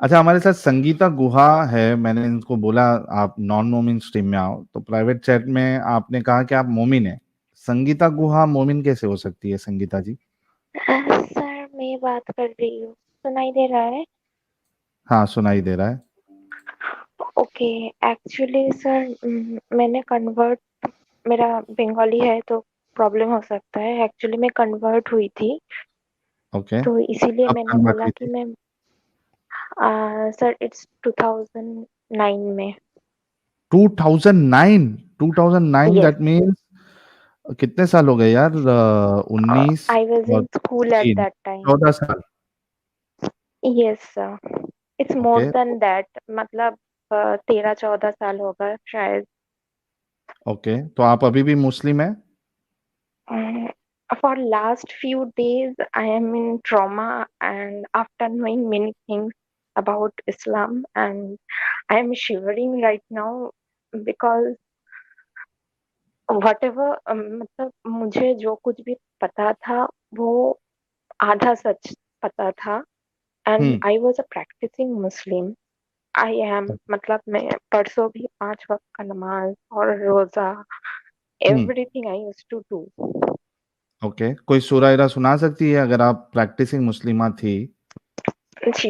अच्छा, हमारे साथ संगीता गुहा है। मैंने इनको बोला आप नॉन मोमिन स्ट्रीम में आओ, तो प्राइवेट चैट में आपने कहा कि आप मोमिन है। संगीता गुहा मोमिन कैसे हो सकती है संगीता जी? सर मैं बात कर रही हूँ, सुनाई दे रहा है? हाँ, सुनाई दे रहा है। ओके। एक्चुअली सर मैंने कन्वर्ट, मेरा बंगाली है तो प्रॉब्लम हो सकता है। एक्चुअली मैं कन्वर्ट हुई थी, ओके, तो इसीलिए कब मैंने कन्वर्ट बोला हुई कि थी? मैं सर इट्स 2009 में। 2009? 2009 यस, दैट मीन्स कितने साल हो गए यार? 19 आई वाज और in school at 3, that time. 14 साल। Yes sir, it's more okay. Then that, मतलब 13-14 साल होगा शायद। ओके, तो आप अभी भी मुस्लिम है? For last few days, I am in trauma, and after knowing many things about Islam, and I am shivering right now because whatever, मतलब मुझे जो कुछ भी पता था वो आधा सच पता था। And hmm. I was a practicing Muslim. I am, मतलब मैं परसों भी 5 वक्त का नमाज और रोजा, हम्म। everything I used to do. Okay, कोई सूरा ईरा सुना सकती है अगर आप प्रैक्टिसिंग मुस्लिमा थी? जी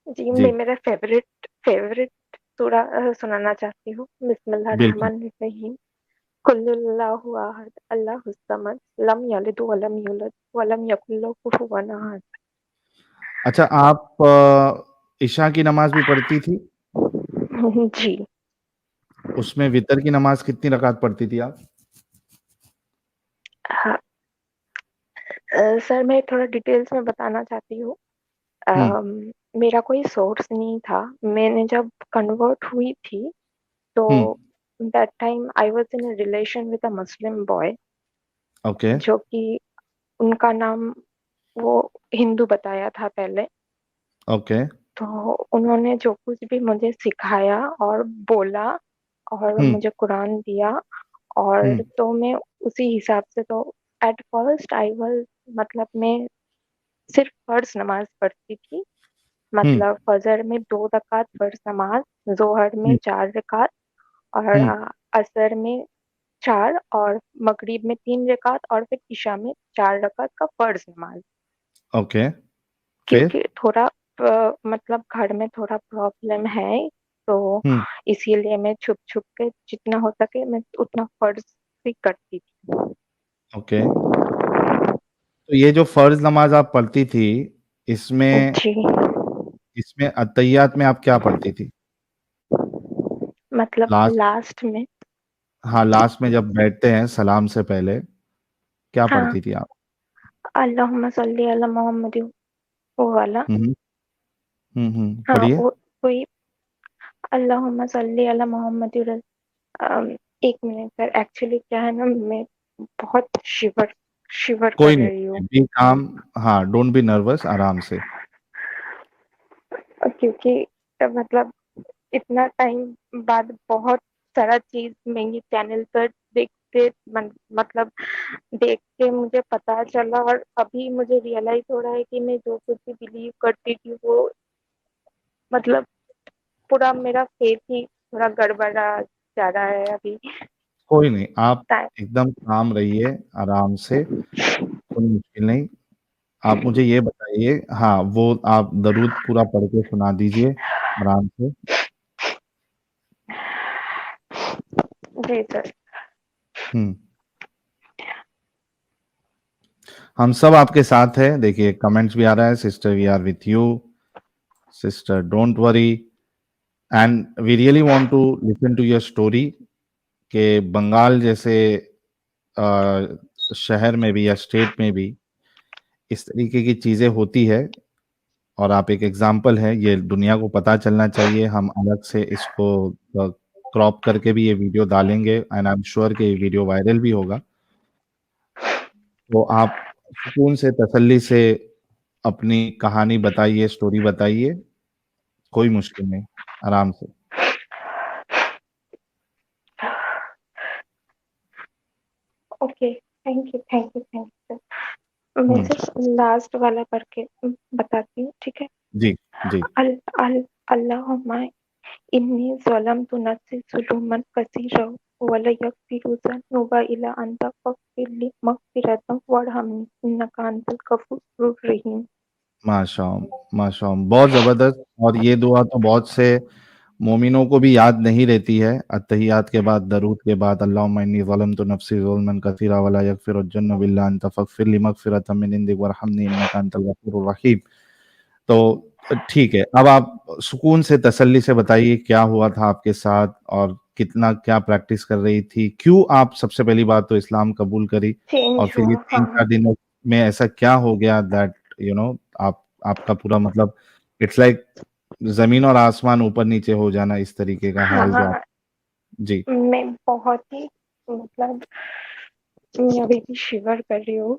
जी, जी, मैं मेरा फेवरेट फेवरेट सूरा सुनाना चाहती हूँ। बिस्मिल्लाह बिल्कुल। रहमान रहीम। कुल्लुल्लाहु अहद अल्लाहुस समद लम यलिद वलम यूलद वलम यकुल लहू कुफुवन अहद। अच्छा, आप इशा की नमाज भी पढ़ती थी? जी। उसमें वितर की नमाज कितनी रकात पढ़ती थी आप? हाँ, सर मैं थोड़ा डिटेल्स में बताना चाहती हूँ। हम्म। मेरा कोई सोर्स नहीं था। मैंने जब कन्वर्ट हुई थी तो hmm. That time I was in a relation with a Muslim boy, okay. जो कि उनका नाम वो हिंदू बताया था पहले। ओके। तो उन्होंने जो कुछ भी मुझे सिखाया और बोला और हम्म। मुझे कुरान दिया, और हम्म। तो मैं उसी हिसाब से, तो एट फर्स्ट आई वाज, मतलब मैं सिर्फ फर्ज नमाज पढ़ती थी। हम्म। मतलब फजर में 2 रकात फर्ज नमाज, जोहर में हम्म। 4 रकात, और हम्म। असर में 4, और मगरिब में 3 रकात, और फिर इशा में 4 रकात का फर्ज नमाज। ओके, फिर? क्योंकि थोड़ा मतलब घर में थोड़ा प्रॉब्लम है, तो हम्म। इसीलिए मैं छुप छुप के जितना हो सके मैं उतना फर्ज भी करती थी। ओके, तो ये जो फर्ज नमाज आप पढ़ती थी, इसमें जी, इसमें अत्तहियात में आप क्या पढ़ती थी? मतलब लास्ट। लास्ट में। हाँ, लास्ट में जब बैठते हैं सलाम से पहले क्या हाँ, पढ़ती थी आप? अल्लाहुम्मा सल्ली अला मोहम्मद, वो वाला। हम्म। हाँ, पढ़िए। वो कोई अल्लाहुम्मा सल्ली अला मोहम्मद। एक मिनट सर, एक्चुअली क्या है ना, मैं बहुत शिवर शिवर कोई कर रही हूँ। नहीं, बी काम। हाँ, डोंट बी नर्वस, आराम से। क्योंकि मतलब इतना टाइम बाद बहुत सारा चीज मैं ये चैनल पर देखते, मतलब देख के मुझे पता चला, और अभी मुझे रियलाइज हो रहा है कि मैं जो कुछ भी बिलीव करती थी वो, मतलब पूरा मेरा फेथ ही थोड़ा गड़बड़ा जा रहा है अभी। कोई नहीं, आप टाइम। एकदम काम रहिए, आराम से, कोई मुश्किल नहीं। आप मुझे ये बताइए, हाँ, वो आप दरूद पूरा पढ़ के सुना दीजिए आराम से। जी सर। हम्म। हम सब आपके साथ है। देखिए, कमेंट्स भी आ रहा है, sister we are with you, sister don't worry, and we really want to listen to your story. कि बंगाल जैसे शहर में भी या स्टेट में भी इस तरीके की चीजें होती है, और आप एक एग्जाम्पल है। ये दुनिया को पता चलना चाहिए। हम अलग से इसको क्रॉप करके भी ये वीडियो डालेंगे, एंड आई एम श्योर कि ये वीडियो वायरल भी होगा। तो आप सुकून से, तसल्ली से अपनी कहानी बताइए, स्टोरी बताइए, कोई मुश्किल नहीं, आराम से। Okay, thank you thank you thank you sir. मैं सिर्फ लास्ट वाला करके बताती हूँ, ठीक है। जी जी। अल अल अल्लाहुम्मा इन्नी ज़लमतु नफ्सी ज़ुल्मन कसीरा वला यग़फिरु ज़ुनूबा इल्ला अंता फ़ग़फ़िरली मग़फ़िरतन वरहमनी इन्नका अंतल गफ़ूरुर रहीम। माशाअल्लाह, माशाअल्लाह, बहुत ज़बरदस्त। और ये दुआ तो बहुत से मोमिनों को भी याद नहीं रहती है। अत्तहियात के बाद, दरूद के बाद, अल्लाहुम्मा इन्नी ज़लमतु नफ्सी ज़ुल्मन कसीरा वला यग़फ़िरुज़्ज़ुनूब इल्ला अंत फ़ग़फ़िर ली मग़फ़िरतम मिन इंदिक वरहमनी इन्नका अंतल गफ़ूरुर रहीम। तो ठीक है, अब आप सुकून से, तसल्ली से बताइए क्या हुआ था आपके साथ और कितना क्या प्रैक्टिस कर रही थी? क्यों आप सबसे पहली बात तो इस्लाम कबूल करी? और चेंज फिर ये हुआ, हाँ। 3-4 दिनों में ऐसा क्या हो गया दैट आप आपका पूरा मतलब इट्स लाइक ज़मीन और आसमान ऊपर-नीचे हो जाना, इस तरीके का हाल जो आप। हाँ, जी। मैं बहुत ही मतलब मैं अभी भी शिवर कर रही हूँ।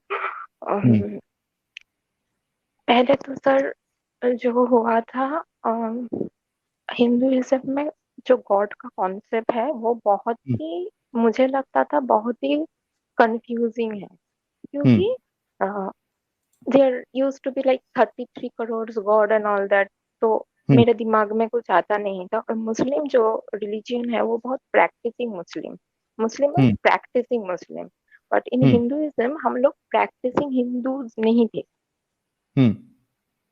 हुँ, पहले तो सर जो हुआ था, हिंदुइज्म में जो गॉड का कॉन्सेप्ट है वो बहुत हुँ, ही, मुझे लगता था बहुत ही कंफ्यूजिंग है, हुँ, क्योंकि there used to be like 33 crore god and all that. तो हुँ, मेरे दिमाग में कुछ आता नहीं था। और मुस्लिम जो रिलीजन है वो बहुत practising Muslim, Muslim hmm, practising Muslim. But in hmm, Hinduism हम लोग प्रैक्टिसिंग हिंदूज नहीं थे। हुँ,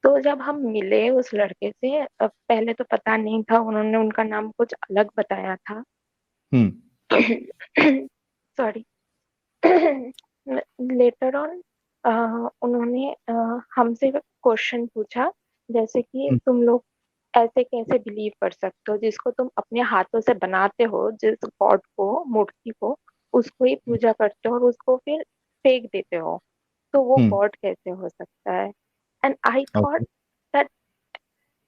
तो जब हम मिले उस लड़के से, पहले तो पता नहीं था, उन्होंने उनका नाम कुछ अलग बताया था। हुँ, सॉरी। लेटर ऑन उन्होंने हमसे क्वेश्चन पूछा, जैसे कि हुँ, तुम लोग ऐसे कैसे बिलीव कर सकते हो, जिसको तुम अपने हाथों से बनाते हो, जिस गॉड को, मूर्ति को, उसको ही पूजा करते हो और उसको फिर फेंक देते हो, तो वो हुँ, गॉड कैसे हो सकता है। And I thought okay. That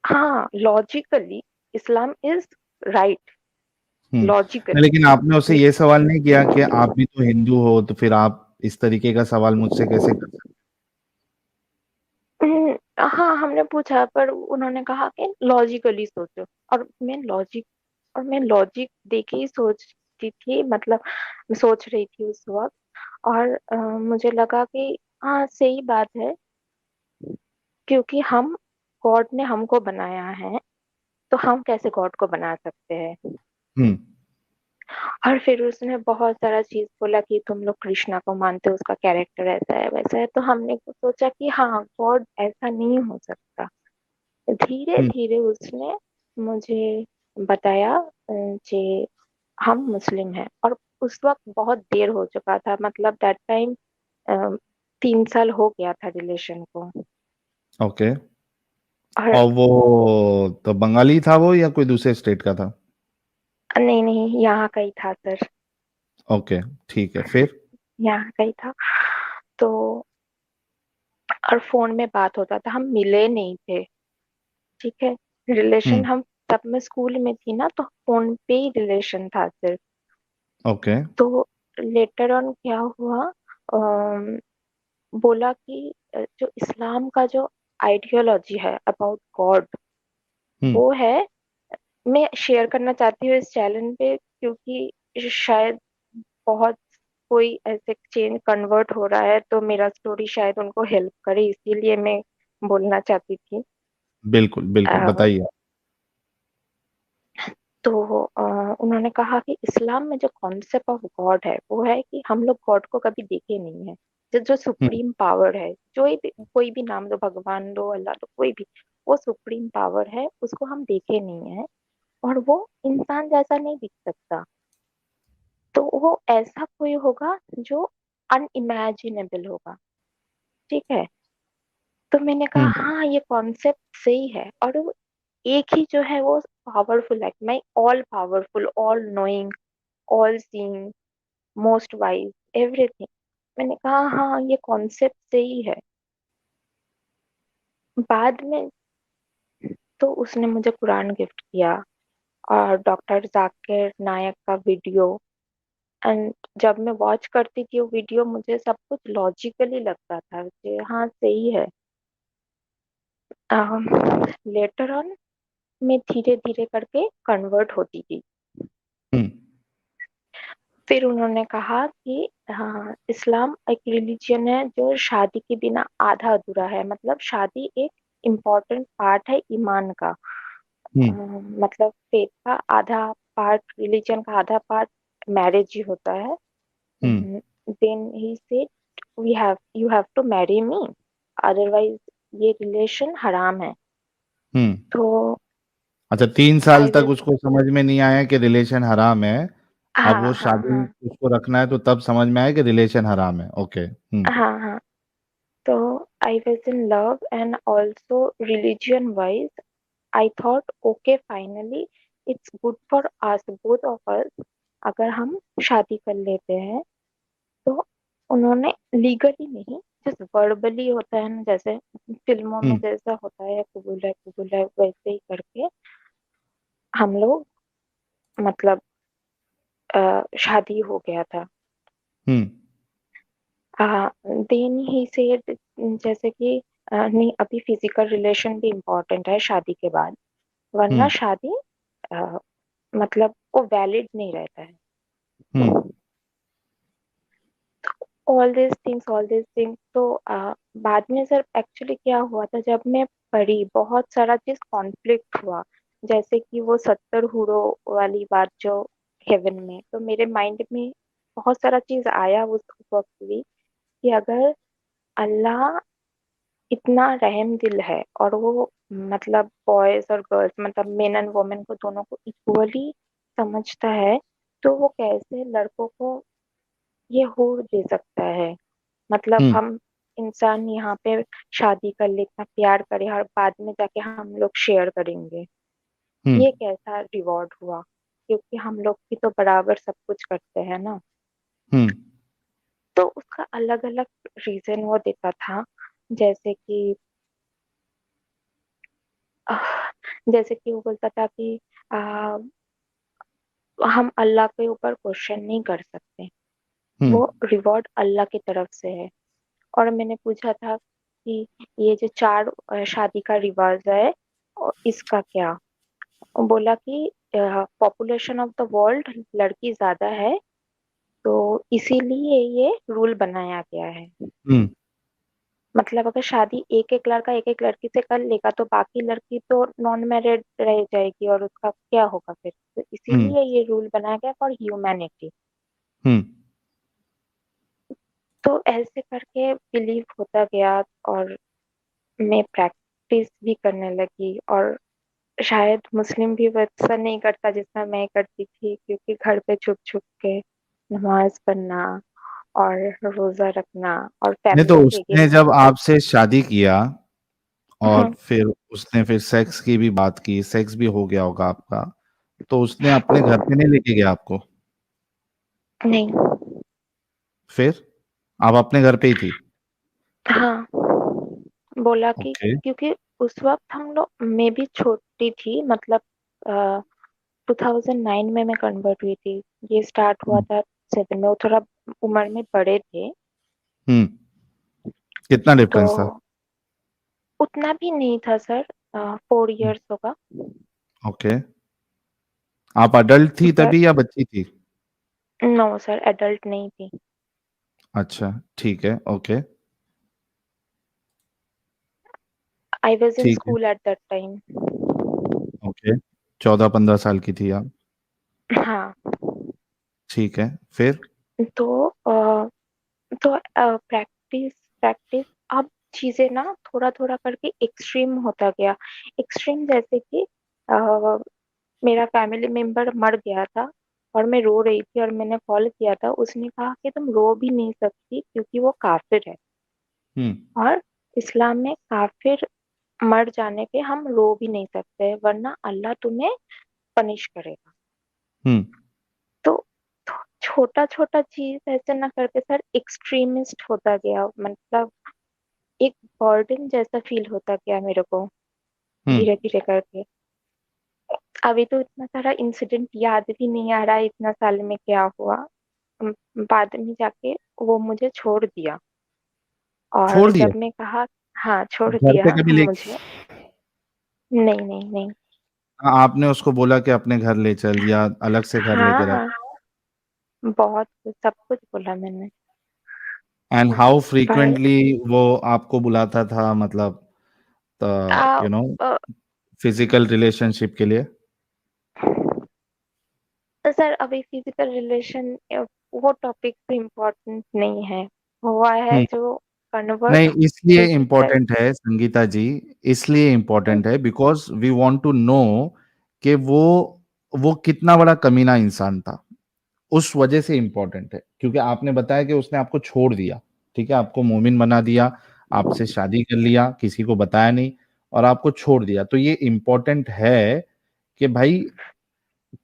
हाँ, लॉजिकली इस्लाम इज राइट, हुँ। नहीं, लॉजिकली। लेकिन आपने उससे ये सवाल नहीं किया कि आप भी तो हिंदू हो, तो फिर आप इस तरीके का सवाल मुझसे कैसे कर सकते। हाँ, हमने पूछा, पर उन्होंने कहा कि लॉजिकली सोचो। और मैं लॉजिक देके ही सोचती थी, मतलब मैं सोच रही थी उस वक्त। और मुझे लगा कि हाँ, सही बात है, क्योंकि हम, गॉड ने हमको बनाया है, तो हम कैसे गॉड को बना सकते हैं। हुँ, और फिर उसने बहुत सारा चीज बोला कि तुम लोग कृष्णा को मानते हो, उसका कैरेक्टर ऐसा है वैसा है। तो हमने सोचा कि हाँ, गॉड ऐसा नहीं हो सकता। धीरे हुँ, धीरे उसने मुझे बताया कि हम मुस्लिम हैं। और उस वक्त बहुत देर हो चुका था, मतलब दैट टाइम 3 साल हो गया था रिलेशन को। ओके। और और वो तो बंगाली था वो या कोई दूसरे स्टेट का था? नहीं नहीं, यहाँ का ही था सर, ओके, ठीक है, फिर? यहाँ का ही था। तो और फोन में बात होता था, हम मिले नहीं थे, ठीक है। हुँ, रिलेशन हम, तब मैं स्कूल में थी ना, तो फोन पे ही रिलेशन था सिर्फ। ओके। तो लेटर ऑन क्या हुआ, अम, बोला कि जो इस्लाम का जो आइडियोलॉजी है अबाउट गॉड, हुँ, वो है, मैं शेयर करना चाहती हूँ इस चैनल पे, क्योंकि शायद बहुत कोई ऐसे चेंज कन्वर्ट हो रहा है, तो मेरा स्टोरी शायद उनको हेल्प करे, इसीलिए मैं बोलना चाहती थी। बिल्कुल, बिल्कुल, अ, बताइए। तो उन्होंने कहा कि इस्लाम में जो कॉन्सेप्ट ऑफ गॉड है वो है कि हम लोग गॉड को कभी देखे नहीं है। जो हुँ, सुप्रीम पावर है, कोई भी नाम दो, भगवान दो, अल्लाह दो, कोई भी, वो सुप्रीम पावर है, उसको हम देखे नहीं है। और वो इंसान जैसा नहीं दिख सकता, तो वो ऐसा कोई होगा जो अनइमेजिनेबल होगा, ठीक है। तो मैंने कहा हुँ, हाँ, ये कॉन्सेप्ट सही है। और वो एक ही जो है वो पावरफुल है, मैं all powerful, all knowing, all seeing, most wise, everything. मैंने कहा हाँ, ये कॉन्सेप्ट सही है। बाद में तो उसने मुझे कुरान गिफ्ट किया, और डॉक्टर जाकिर नायक का वीडियो। एंड जब मैं वॉच करती थी वो वीडियो, मुझे सब कुछ लॉजिकली लगता था कि हाँ, सही है। लेटर ऑन मैं धीरे धीरे करके कन्वर्ट होती थी। हुँ, फिर उन्होंने कहा कि हाँ, इस्लाम एक रिलीजन है जो शादी के बिना आधा अधूरा है, मतलब शादी एक इम्पोर्टेंट पार्ट है ईमान का। हम्म। मतलब फेथ का आधा पार्ट, रिलीजन का आधा पार्ट मैरिज ही होता है। Hmm. Then he said we have you have to marry me, otherwise ये रिलेशन हराम है। हम्म। तो अच्छा, 3 साल आई तक विल, उसको समझ में नहीं आया कि रिलेशन हराम है। अब हाँ वो हाँ शादी हाँ उसको रखना है तो तब समझ में आया कि रिलेशन हराम है। ओके। हम्म। हाँ हाँ। तो I was in love and also religion wise I thought okay finally it's good for us both of us अगर हम शादी कर लेते हैं। तो उन्होंने लीगली नहीं, जस्ट वर्बली होता है ना, जैसे फिल्मों में हम्म। जैसा होता है वैसे ही करके हम लोग, मतलब शादी हो गया था। हम्म। देन ही सेड जैसे कि नहीं, अभी फिजिकल रिलेशन भी इम्पोर्टेंट है शादी के बाद, वरना हम्म। शादी अ, मतलब वो वैलिड नहीं रहता है। हम्म। ऑल दिस थिंग्स तो बाद में सर एक्चुअली क्या हुआ था, जब मैं पढ़ी बहुत सारा चीज कॉन्फ्लिक्ट हुआ। जैसे कि वो 70 हूरों वाली बात जो हेवन में, तो मेरे माइंड में बहुत सारा चीज आया उस वक्त भी, कि अगर अल्लाह इतना रहम दिल है और वो मतलब बॉयज और गर्ल्स, मतलब मेन एंड वुमेन को दोनों को इक्वली समझता है, तो वो कैसे लड़कों को ये हूर दे सकता है। मतलब हम्म। हम इंसान यहाँ पे शादी कर ले, इतना प्यार करे और बाद में जाके हम लोग शेयर करेंगे, हम्म। ये कैसा रिवॉर्ड हुआ, क्योंकि हम लोग भी तो बराबर सब कुछ करते हैं ना। हम्म। तो उसका अलग अलग रीजन वो देता था। जैसे कि जैसे कि वो बोलता था कि आ, हम अल्लाह के ऊपर क्वेश्चन नहीं कर सकते, हम्म। वो रिवॉर्ड अल्लाह की तरफ से है। और मैंने पूछा था कि ये जो चार शादी का रिवाज है और इसका क्या। वो बोला कि पॉपुलेशन ऑफ द वर्ल्ड लड़की ज्यादा है, तो इसीलिए ये रूल बनाया गया है। हम्म। मतलब अगर शादी एक एक लड़का एक एक लड़की से कर लेगा तो बाकी लड़की तो नॉन मैरिड रह जाएगी और उसका क्या होगा फिर, तो हम्म। इसीलिए ये रूल बनाया गया फॉर ह्यूमैनिटी। हम्म। तो ऐसे करके बिलीव होता गया और मैं प्रैक्टिस भी करने लगी। और शायद मुस्लिम भी वैसा नहीं करता जितना मैं करती थी, क्योंकि घर पे छुप छुप के नमाज पढ़ना और रोजा रखना और नहीं तो फैमिली के उसने अगेंस्ट। जब आपसे शादी किया और हाँ, फिर उसने फिर सेक्स की भी बात की, सेक्स भी हो गया होगा आपका, तो उसने अपने घर पे नहीं लेके गया आपको? नहीं, फिर आप अपने घर पे ही थी? हाँ, बोला कि ओके। क्योंकि उस वक्त हम लोग, मैं भी छोटी थी, मतलब 2009 में मैं कन्वर्ट हुई थी, ये स्टार्ट हुआ हम्म। था 7 में, वो थोड़ा उम्र में बड़े थे। हम्म। कितना तो डिफरेंस था? उतना भी नहीं था सर, 4 इयर्स होगा। ओके। आप अडल्ट थी बट तभी या बच्ची थी? नो सर, एडल्ट नहीं थी। अच्छा, ठीक है। ओके। आई वॉज इन ठीक है। School at that time. Okay. 14-15 साल की थी आप? हाँ। ठीक है। फिर? तो प्रैक्टिस प्रैक्टिस, अब चीजें ना थोड़ा थोड़ा करके एक्सट्रीम होता गया। एक्सट्रीम जैसे कि अ, मेरा फैमिली मेंबर मर गया था और मैं रो रही थी और मैंने कॉल किया था, उसने कहा कि तुम रो भी नहीं सकती क्योंकि वो काफिर है, हम्म। और इस्लाम में काफिर मर जाने पे हम रो भी नहीं सकते वरना अल्लाह तुम्हें पनिश करेगा। हम्म। तो छोटा छोटा चीज ऐसे ना करके सर एक्सट्रीमिस्ट होता गया, मतलब एक बर्डन जैसा फील होता गया मेरे को, हम्म। धीरे धीरे करके। अभी तो इतना सारा इंसिडेंट याद भी नहीं आ रहा है इतना साल में क्या हुआ। अम, बाद में जाके वो मुझे छोड़ दिया। और छोड़ दिया? जब मैं कहा, हाँ छोड़ घर पे दिया कभी ले? मुझे। नहीं नहीं नहीं। हाँ, आपने उसको बोला कि अपने घर ले चल या अलग से घर हाँ लेके रख? हाँ, बहुत कुछ, सब कुछ बोला मैंने। एंड हाउ पर फ्रीक्वेंटली वो आपको बुलाता था, मतलब uh, you know uh, physical relationship के लिए? तो सर अभी फिजिकल रिलेशन वो टॉपिक भी इम्पोर्टेंट नहीं है, हुआ है हम्म। जो कन्वर्ट नहीं, इसलिए फिजिकल। इम्पोर्टेंट है संगीता जी, इसलिए इम्पोर्टेंट है because we want to know कि वो कितना बड़ा कमीना इंसान था। उस वजह से इम्पोर्टेंट है, क्योंकि आपने बताया कि उसने आपको छोड़ दिया, ठीक है, आपको मोमिन बना दिया, आपसे शादी कर लिया, किसी को बताया नहीं, और आपको छोड़ दिया। तो ये इम्पोर्टेंट है कि भाई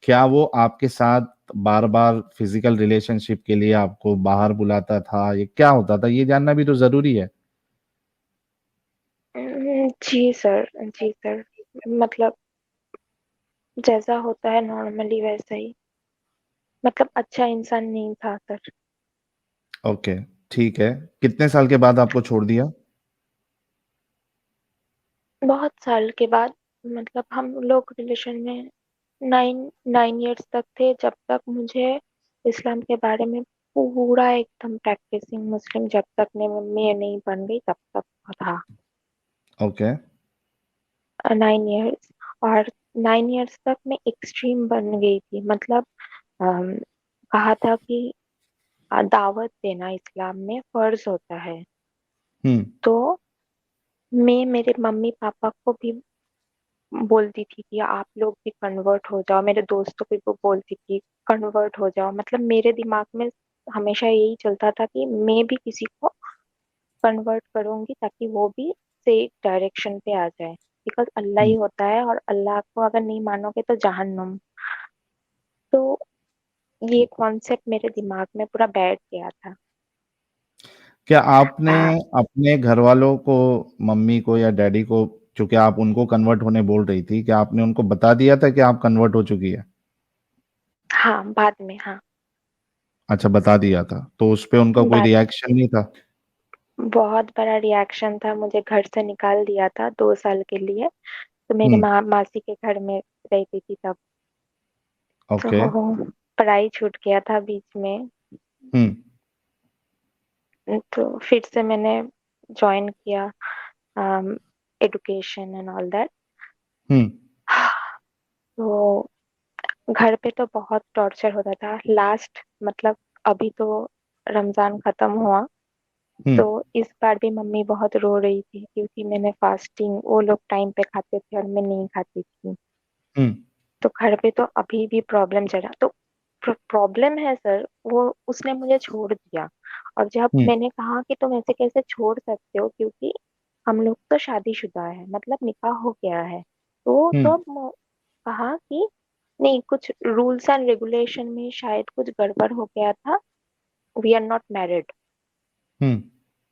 क्या वो आपके साथ बार बार फिजिकल रिलेशनशिप के लिए आपको बाहर बुलाता था, ये क्या होता था, ये जानना भी तो जरूरी है। जी सर, जी सर, मतलब जैसा होता है नॉर्मली वैसा ही, मतलब अच्छा इंसान नहीं था सर। ओके, ठीक है। कितने साल के बाद आपको छोड़ दिया? बहुत साल के बाद, मतलब हम लोग रिलेशन में 9 9 इयर्स तक थे, जब तक मुझे इस्लाम के बारे में पूरा एकदम प्रैक्टिसिंग मुस्लिम जब तक मैं नहीं बन गई तब तक था। ओके। 9 इयर्स। और 9 इयर्स तक मैं एक्सट्रीम बन गई थी, मतलब अम, कहा था कि दावत देना इस्लाम में फर्ज होता है। हम्म। तो मैं मेरे मम्मी पापा को भी बोलती थी कि आप लोग भी कन्वर्ट हो जाओ, मेरे दोस्तों को भी बोलती थी कन्वर्ट हो जाओ, मतलब मेरे दिमाग में हमेशा यही चलता था कि मैं भी किसी को कन्वर्ट करूंगी ताकि वो भी सही डायरेक्शन पे आ जाए, बिकॉज अल्लाह ही हम्म। होता है और अल्लाह को अगर नहीं मानोगे तो जहन्नुम। तो ये कॉन्सेप्ट मेरे दिमाग में पूरा बैठ गया था। क्या आपने आ, अपने घर वालों को, मम्मी को या डैडी को, चूंकि आप उनको कन्वर्ट होने बोल रही थी, क्या आपने उनको बता दिया था कि आप कन्वर्ट हो चुकी है? हाँ बाद में, हाँ अच्छा, बता दिया था, तो उस पे उनका कोई बाद रिएक्शन नहीं था? बहुत बड़ा रिएक्शन था, मुझे घर से निकाल दिया था 2 साल के लिए। तो मेरे हम्म। मासी के घर में रहती थी तब। ओके। तो पढ़ाई छूट गया था बीच में। हम्म। तो फिर से मैंने ज्वाइन किया एडुकेशन एंड ऑल दैट। हम्म। तो घर पे तो बहुत टॉर्चर होता था लास्ट, मतलब अभी तो रमजान खत्म हुआ, हम्म। तो इस बार भी मम्मी बहुत रो रही थी क्योंकि मैंने फास्टिंग, वो लोग टाइम पे खाते थे और मैं नहीं खाती थी। हम्म। तो घर पे तो अभी भी प्रॉब्लम चल रहा, तो प्रॉब्लम है सर, वो उसने मुझे छोड़ दिया। और जब हम्म। मैंने कहा कि तुम ऐसे कैसे छोड़ सकते हो, क्योंकि हम लोग तो शादीशुदा है, मतलब निकाह हो गया है, तो हम्म। अब कहा कि नहीं, कुछ रूल्स एंड रेगुलेशन में शायद कुछ गड़बड़ हो गया था, वी आर नॉट मैरिड। हम्म।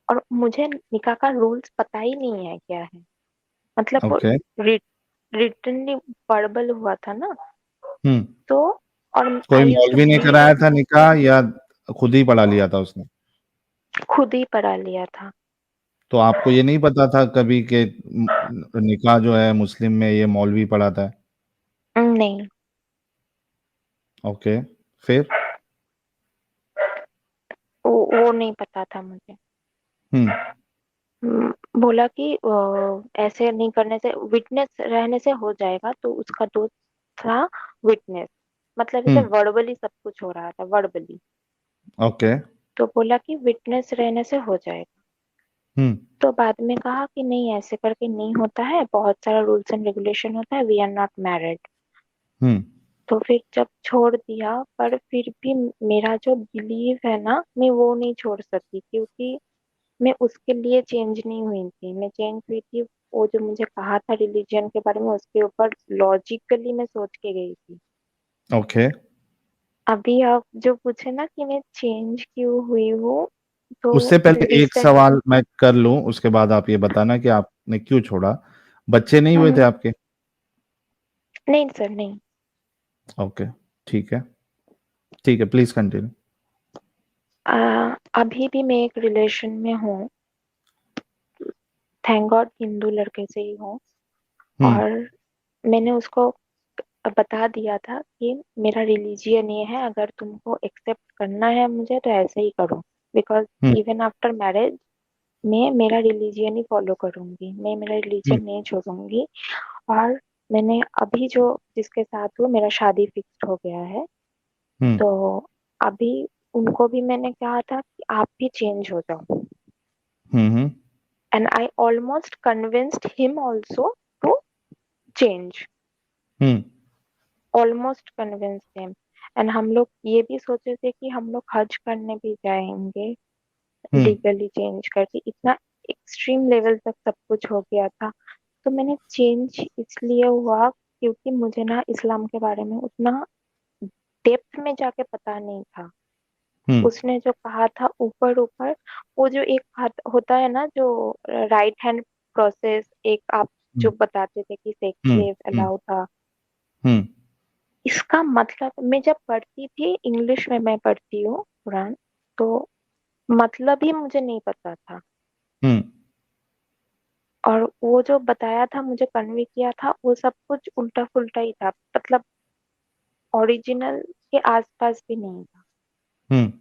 और मुझे निकाह का रूल्स पता ही नहीं है क्या है, मतलब वो ओके। रिटनली वर्बल हुआ था ना। हम्म। तो और कोई आई यूज्ड टू मौलवी ने बिलीव कराया इन, था निकाह, या खुद ही पढ़ा लिया था उसने? खुद ही पढ़ा लिया था। तो आपको ये नहीं पता था कभी कि निकाह जो है मुस्लिम में ये मौलवी पढ़ाता है? नहीं, ओके, फिर? वो नहीं पता था मुझे। हम्म। बोला कि ऐसे नहीं करने से, विटनेस रहने से हो जाएगा, तो उसका दोस्त था विटनेस, मतलब इसे हम्म। वर्बली सब कुछ हो रहा था, वर्बली। ओके। तो बोला कि विटनेस रहने से हो जाएगा। हम्म। तो बाद में कहा कि नहीं, ऐसे करके नहीं होता है, बहुत सारा रूल्स एंड रेगुलेशन होता है, वी आर नॉट मैरिड। हम्म। तो फिर जब छोड़ दिया, पर फिर भी मेरा जो बिलीव है ना, मैं वो नहीं छोड़ सकती, क्योंकि मैं उसके लिए चेंज नहीं हुई थी, मैं चेंज हुई थी वो जो मुझे कहा था रिलीजन के बारे में, उसके ऊपर लॉजिकली मैं सोच के गई थी। ओके। अभी आप जो पूछे ना कि मैं चेंज क्यों हुई हूँ, तो उससे पहले एक रिसेंट। सवाल मैं कर लूं, उसके बाद आप ये बताना कि आपने क्यों छोड़ा। बच्चे नहीं हुए थे आपके? नहीं सर, नहीं। ओके, ठीक है, ठीक है, प्लीज कंटिन्यू। अभी भी मैं एक रिलेशन में हूँ, थैंक गॉड हिंदू लड़के से ही हूँ। हम्म। और मैंने उसको बता दिया था कि मेरा रिलीजियन ये है, अगर तुमको एक्सेप्ट करना है मुझे तो ऐसे ही करो, because hmm even after marriage मैं मेरा रिलीजियन ही फॉलो करूंगी, मैं मेरा हम्म रिलीजियन नहीं छोड़ूंगी। और मैंने अभी जो जिसके साथ हूँ मेरा शादी फिक्स हो गया है, हम्म तो अभी उनको भी मैंने कहा था कि आप भी चेंज हो जाओ, hmm and I almost convinced him also to change, hmm almost convinced him. And हम लोग ये भी सोचे थे कि हम लोग हज करने भी जाएंगे हम्म लीगली चेंज करके, इतना एक्सट्रीम लेवल तक सब कुछ हो गया था। तो मैंने चेंज इसलिए हुआ क्योंकि मुझे ना इस्लाम के बारे में उतना डेप्थ में जाके पता नहीं था। हम्म उसने जो कहा था ऊपर ऊपर, वो जो एक होता है ना जो राइट हैंड प्रोसेस, एक आप जो हम्म बताते थे कि सेक्स हम्म स्लेव अलाउ था, हम्म इसका मतलब मैं जब पढ़ती थी इंग्लिश में, मैं पढ़ती हूँ कुरान, तो मतलब ही मुझे नहीं पता था। हम्म और वो जो बताया था, मुझे कन्वे किया था, वो सब कुछ उल्टा फुल्टा ही था, मतलब ओरिजिनल के आसपास भी नहीं था। हम्म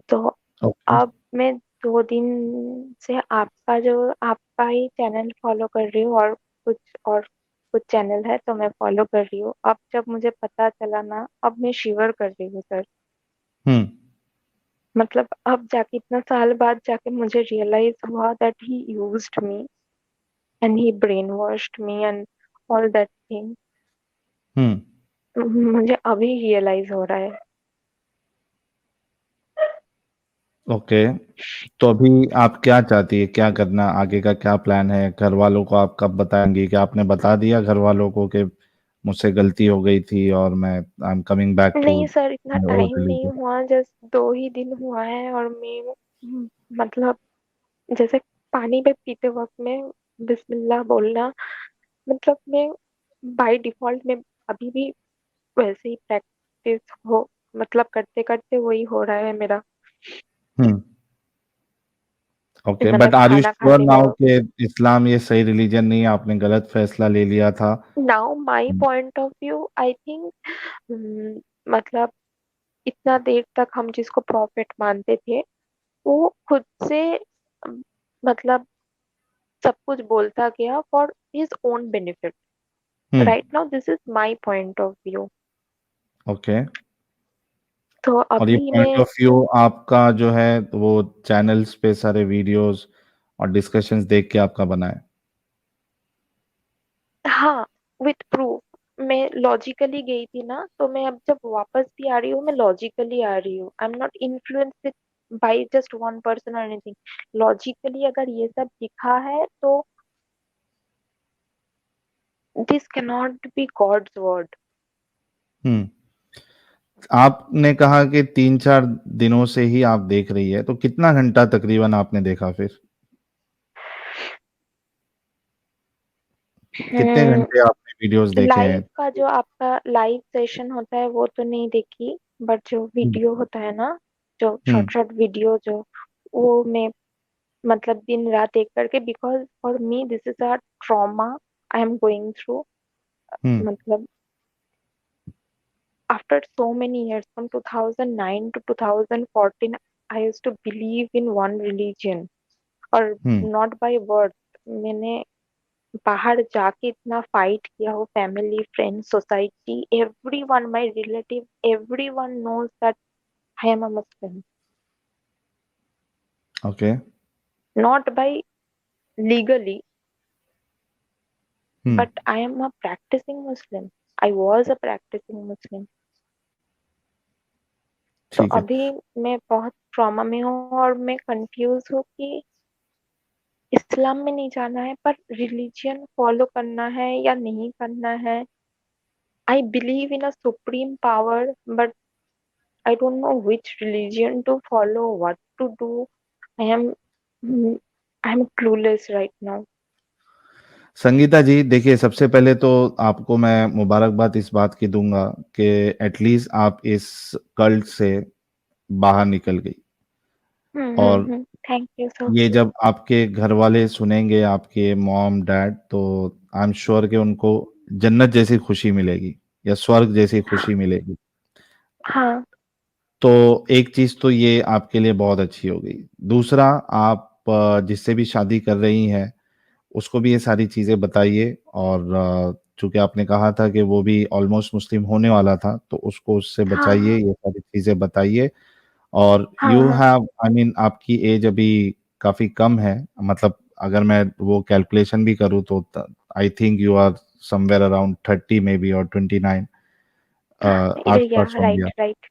तो ओके अब मैं 2 दिन से आपका ही चैनल फॉलो कर रही हूँ, और कुछ चैनल है तो मैं फॉलो कर रही हूँ। अब जब मुझे पता चला ना, अब मैं शिवर कर रही हूँ सर। हम्म मतलब अब जाके इतना साल बाद जाके मुझे रियलाइज हुआ that he used me and he brainwashed me and all that thing. Hmm मुझे अभी रियलाइज हो रहा है। ओके। तो अभी आप क्या चाहती है, क्या करना, आगे का क्या प्लान है? घर वालों को आप कब बताएंगी? कि आपने बता दिया घर वालों को कि मुझसे गलती हो गई थी और मैं I am coming back to नहीं सर, इतना माय ओल्ड टाइम नहीं रिलीजन? हुआ, जस्ट 2 ही दिन हुआ है। और मैं मतलब जैसे पानी में पीते वक्त में बिस्मिल्लाह बोलना, मतलब मैं बाय डिफॉल्ट में अभी भी वैसे ही प्रैक्टिस हो, मतलब करते करते वही हो रहा है मेरा। हम्म ओके, मतलब बट आर यू खाना श्योर खाते नाउ वक्त, कि इस्लाम ये सही रिलीजन नहीं है? आपने गलत फैसला ले लिया था। Now my point of view I think, मतलब इतना देर तक हम जिसको प्रॉफिट मानते थे, वो खुद से अम, मतलब सब कुछ बोलता गया for his own benefit. Hmm right now this is my point of view. Okay. तो और ये अभी पॉइंट मैं, ऑफ व्यू आपका जो है वो चैनल्स पे सारे वीडियोस और डिस्कशंस देख के आपका बना है? हाँ, विथ प्रूफ। मैं लॉजिकली गई थी ना, तो मैं अब जब वापस भी आ रही हूँ मैं लॉजिकली आ रही हूँ, I am not influenced by just one person और एनीथिंग। लॉजिकली अगर ये सब दिखा है तो this can not be God's word. Hmm आपने कहा कि 3-4 दिनों से ही आप देख रही है, तो कितना घंटा तकरीबन आपने देखा फिर? कितने घंटे आपने वीडियोस देखे लाइव हैं? का जो आपका लाइव सेशन होता है वो तो नहीं देखी, बट जो हम्म वीडियो होता है ना, जो हम्म शॉर्ट शॉर्ट वीडियो जो, वो मैं मतलब दिन रात एक करके, because for me this is a trauma I am going through. Hmm मतलब after so many years from 2009 to 2014 I used to believe in one religion, और हम्म not by word। मैंने बाहर जाके इतना फाइट किया हो, family friend society everyone my relative everyone knows that I am a Muslim, okay. not by legally, hmm but I am a practicing Muslim, I was a practicing Muslim। तो ठीक है। अभी मैं बहुत ट्रॉमा में हूँ और मैं कंफ्यूज हूँ कि इस्लाम में नहीं जाना है पर रिलीजियन फॉलो करना है या नहीं करना है। I believe in a supreme power, but I don't know which religion to follow, what to do. I am I am clueless right now. Sangeeta ji, देखिए, सबसे पहले तो आपको मैं मुबारकबाद इस बात की दूंगा कि एटलीस्ट आप इस कल्ट से बाहर निकल गई। और थैंक यू सर। ये जब आपके घर वाले सुनेंगे, आपके मॉम डैड, तो आई एम श्योर कि उनको जन्नत जैसी खुशी मिलेगी या स्वर्ग जैसी खुशी मिलेगी। हाँ तो एक चीज तो ये आपके लिए बहुत अच्छी हो गई। दूसरा, आप जिससे भी शादी कर रही हैं उसको भी ये सारी चीजें बताइए। और चूंकि आपने कहा था कि वो भी ऑलमोस्ट मुस्लिम होने वाला था, तो उसको उससे हाँ बचाइए, हाँ ये सारी चीजें बताइए। और हाँ यू हाँ हैव, आई मीन, आपकी एज अभी काफी कम है। मतलब अगर मैं वो कैलकुलेशन भी करूँ तो I think you are somewhere around 30 maybe और 29 आस या पास होंगे राइट आप। राइट।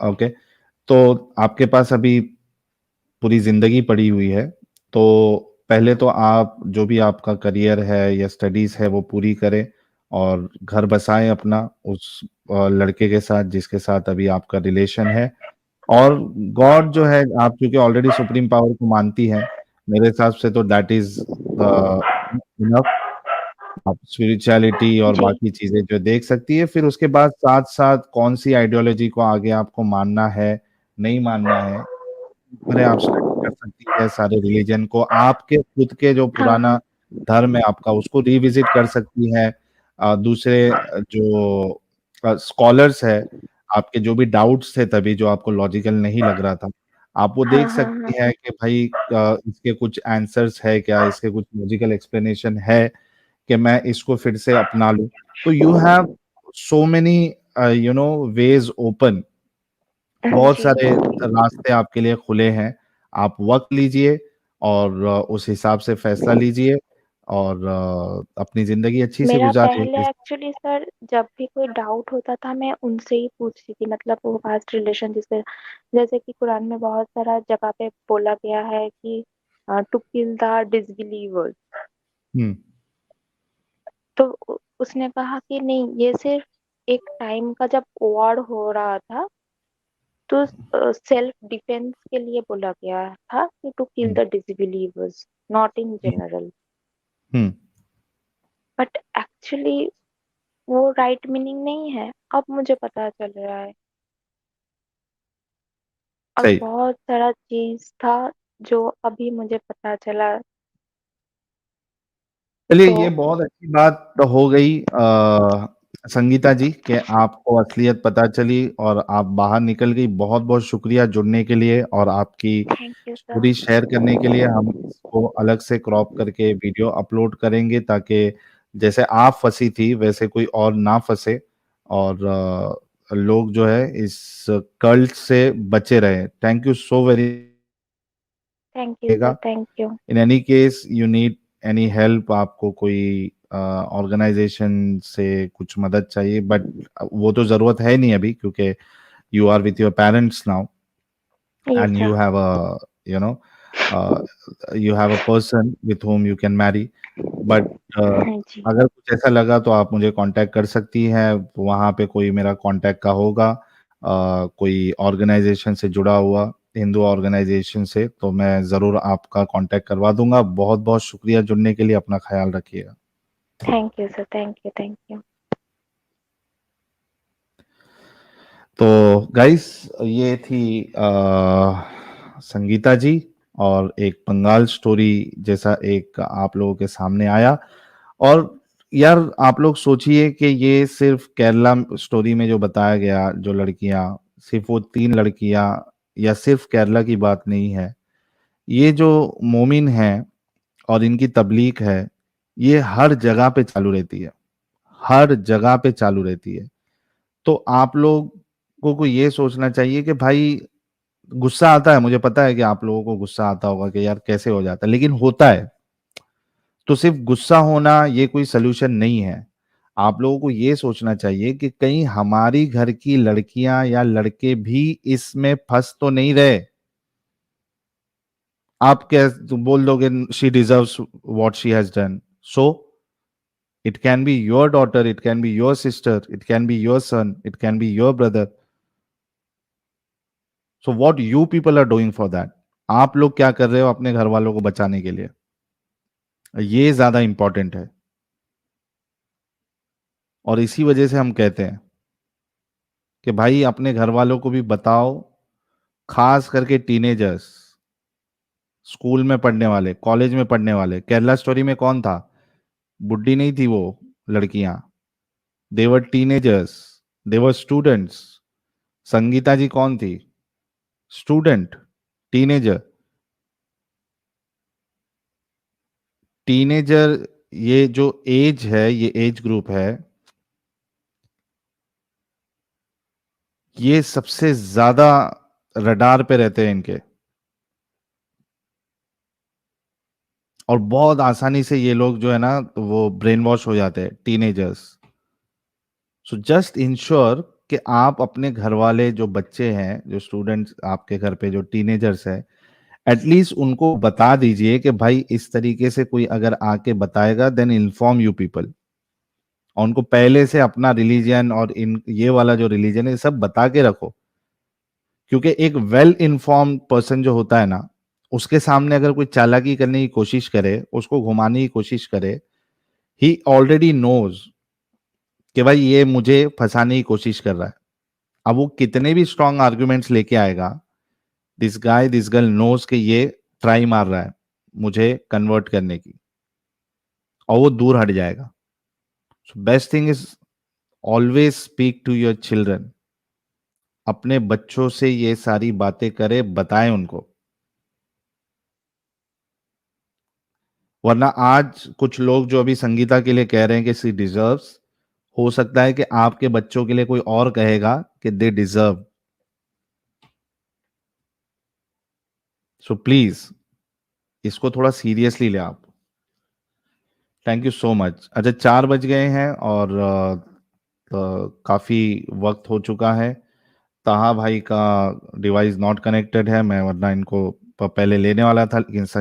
ओके। तो आपके पास अभी पूरी जिंदगी पड़ी हुई है। तो पहले तो आप जो भी आपका करियर है या स्टडीज है वो पूरी करें, और घर बसाएं अपना उस लड़के के साथ जिसके साथ अभी आपका रिलेशन है। और गॉड जो है, आप क्योंकि ऑलरेडी सुप्रीम पावर को मानती हैं, मेरे हिसाब से तो दैट इज इनफ। आप स्पिरिचुअलिटी और जी बाकी चीजें जो देख सकती है, फिर उसके बाद साथ साथ कौन सी आइडियोलॉजी को आगे आपको मानना है, नहीं मानना है, अरे आप स्टडी कर सकती है सारे रिलीजन को। आपके खुद के जो हाँ पुराना हाँ धर्म है आपका, उसको रिविजिट कर सकती है। दूसरे जो स्कॉलर्स है, आपके जो भी डाउट्स थे तभी जो आपको लॉजिकल नहीं लग रहा था, आप वो हाँ देख हाँ हाँ सकती हैं कि भाई इसके कुछ आंसर्स है क्या, इसके कुछ लॉजिकल एक्सप्लेनेशन है कि मैं इसको फिर से अपना लूं। तो you have so many ways open, बहुत जी सारे रास्ते आपके लिए खुले हैं। आप वक्त लीजिए और उस हिसाब से फैसला लीजिए, और अपनी जिंदगी अच्छी से मेरा गुजारिए पहले इस। एक्चुअली सर जब भी कोई डाउट होता था मैं उनसे ही पूछती थी, मतलब वो पास्ट रिलेशन जिससे, जैसे कि कुरान में बहुत सारा जगह पे बोला गया है कि टू किल द डिसबिलीवर्स। हम्म। तो उसने कहा कि नहीं, ये सिर्फ एक टाइम का जब वॉर हो रहा था तो सेल्फ डिफेंस के लिए बोला गया था कि to kill hmm. The disbelievers, not in general. Hmm. But actually वो राइट मीनिंग नहीं है, अब मुझे पता चल रहा है। और सही। बहुत सारा चीज था जो अभी मुझे पता चला। चलिए, तो ये बहुत अच्छी बात तो हो गई संगीता जी कि आपको असलियत पता चली और आप बाहर निकल गई। बहुत बहुत शुक्रिया जुड़ने के लिए और आपकी thank you sir. Story share करने के लिए। हम इसको अलग से क्रॉप करके वीडियो अपलोड करेंगे ताकि जैसे आप फंसी थी वैसे कोई और ना फंसे, और लोग जो है इस कल्ट से बचे रहे। Thank you so very. Thank you sir. Thank you. In any case you need any help, आपको कोई ऑर्गेनाइजेशन से कुछ मदद चाहिए, बट वो तो जरूरत है नहीं अभी, क्योंकि you are with your parents now yes and you sir. have a, you know, uh, you have a person with whom you can marry, but हाँ जी। अगर कुछ ऐसा लगा तो आप मुझे कांटेक्ट कर सकती हैं। वहाँ पे कोई मेरा कांटेक्ट का होगा, कोई ऑर्गेनाइजेशन से जुड़ा हुआ, हिंदू ऑर्गेनाइजेशन से, तो मैं ज़रूर आपका कांटेक्ट करवा दूंगा। बहुत बहुत शुक्रिया जुड़ने के लिए, अपना ख्याल रखिएगा। Thank you sir. Thank you. Thank you. तो गाइस, ये थी संगीता जी, और एक बंगाल स्टोरी जैसा एक आप लोगों के सामने आया। और यार, आप लोग सोचिए कि ये सिर्फ केरला स्टोरी में जो बताया गया, जो लड़कियां, सिर्फ वो 3 लड़कियां, या सिर्फ केरला की बात नहीं है। ये जो मोमिन हैं और इनकी तबलीग है, ये हर जगह पे चालू रहती है, हर जगह पे चालू रहती है। तो आप लोगों को ये सोचना चाहिए कि भाई, गुस्सा आता है, मुझे पता है कि आप लोगों को गुस्सा आता होगा कि यार कैसे हो जाता है, लेकिन होता है। तो सिर्फ गुस्सा होना ये कोई सलूशन नहीं है। आप लोगों को ये सोचना चाहिए कि कहीं हमारी घर की लड़कियां या लड़के भी इसमें फंस तो नहीं रहे। आप क्या तो बोल दोगे, she deserves what she has done, so it can be your daughter, it can be your sister, it can be your son, it can be your brother. So what you people are doing for that? आप लोग क्या कर रहे हो अपने घर वालों को बचाने के लिए? ये ज्यादा इंपॉर्टेंट है। और इसी वजह से हम कहते हैं कि भाई अपने घर वालों को भी बताओ, खास करके टीनेजर्स, स्कूल में पढ़ने वाले, कॉलेज में पढ़ने वाले। केरला स्टोरी में कौन था? बुड्ढी नहीं थी वो, लड़कियां, दे वर टीनेजर्स, दे वर स्टूडेंट्स। संगीता जी कौन थी? Student, teenager. टीनेजर, ये जो एज है, ये एज ग्रुप है, ये सबसे ज्यादा रडार पे रहते हैं इनके, और बहुत आसानी से ये लोग जो है ना, तो वो ब्रेन वॉश हो जाते हैं, टीनेजर्स। सो जस्ट इंश्योर कि आप अपने घर वाले जो बच्चे हैं, जो स्टूडेंट्स आपके घर पे जो टीनेजर्स हैं, एटलीस्ट उनको बता दीजिए कि भाई इस तरीके से कोई अगर आके बताएगा, देन इन्फॉर्म यू पीपल। और उनको पहले से अपना रिलीजन और इन ये वाला जो रिलीजन है सब बता के रखो, क्योंकि एक वेल इन्फॉर्म्ड पर्सन जो होता है ना, उसके सामने अगर कोई चालाकी करने की कोशिश करे, उसको घुमाने की कोशिश करे, ही ऑलरेडी नोज कि भाई ये मुझे फंसाने की कोशिश कर रहा है। अब वो कितने भी स्ट्रांग आर्गुमेंट्स लेके आएगा, this guy this girl knows कि ये ट्राई मार रहा है मुझे कन्वर्ट करने की, और वो दूर हट जाएगा। So best thing is always speak to your children. अपने बच्चों से ये सारी बातें करे, बताएं उनको। वरना आज कुछ लोग जो अभी संगीता के लिए कह रहे हैं कि सी डिजर्व्स, हो सकता है कि आपके बच्चों के लिए कोई और कहेगा कि दे डिजर्व। सो प्लीज इसको थोड़ा सीरियसली ले आप। Thank you so much. अच्छा, 4 बज गए हैं और काफी वक्त हो चुका है। ताहा भाई का डिवाइस नॉट कनेक्टेड है, मैं वरना इनको पहले लेने वाला था, लेकिन